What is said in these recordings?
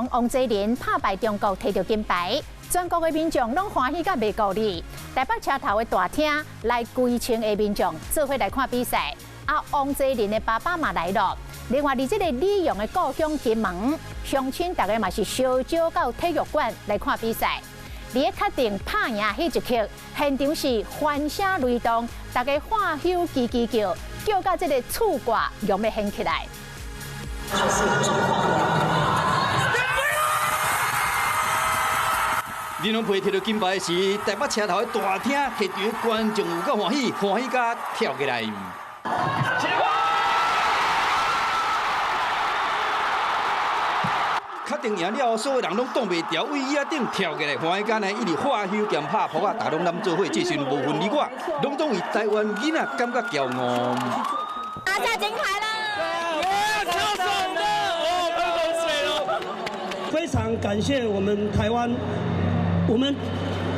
雄王泽林打败中国摕到金牌，全国的民众拢欢喜甲袂顾哩。台北车头的大厅来规千个民众做伙来看比赛，王泽林的爸爸嘛来了。另外，伫这个李勇的故乡金门，乡亲大家嘛是烧酒到体育馆来看比赛。伫咧确定拍赢迄一刻，现场是欢声雷动，大家欢呼叽叽叫，叫到这个厝挂用要掀起来。林龙培摕到金牌时，台北车头的大厅，现场观众有够欢喜，欢喜甲跳起来。确定赢了，所有人拢挡袂牢，位椅仔顶跳起来，欢喜甲呢，一直喝休兼拍扑啊，大拢揽做伙，这阵无分你我，拢总为台湾囡仔感觉骄傲。拿下金牌了！超爽的，喷口水了。非常感谢我们台湾，我们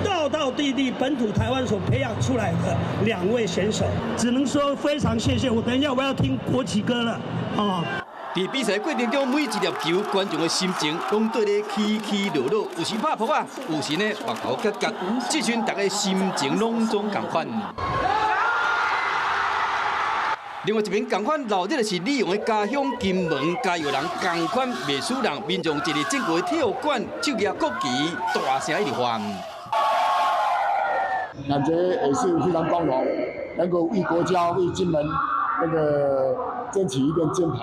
道道地地本土台湾所培养出来的2位选手，只能说非常谢谢。我等一下我要听国旗歌了，伫比赛过程中，每一粒球，观众的心情拢对咧起起落落，有时拍扑啊，有时呢目头夹夹，这阵大家心情拢总共款。另外一边共款闹热的是李勇的家乡金门，加油人共款袂输人，民众一日整个体育馆手举国旗，大声一直喊。感觉也是非常光荣，能够为国家、为金门争取一面金牌，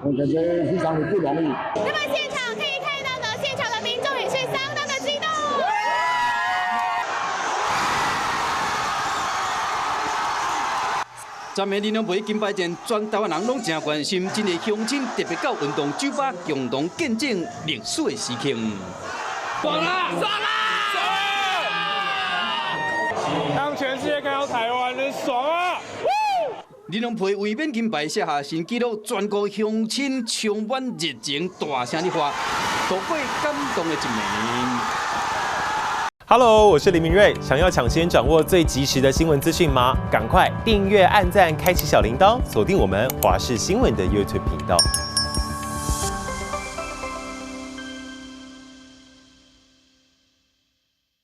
我感觉非常的不容易。那么现场可以看到呢，现场的民众也是相当的激动。昨暝林龙培金牌战，全台湾人拢真关心，真个乡亲特别到运动酒吧共同见证历史的时刻。爽啦！爽啦！让全世界看到台湾人爽啊！林龙培卫冕金牌写下新纪录，全国乡亲充满热情，大声的喊，度过感动的一暝。Hello， 我是林明瑞。想要抢先掌握最及时的新闻资讯吗？赶快订阅、按赞、开启小铃铛，锁定我们华视新闻的 YouTube 频道。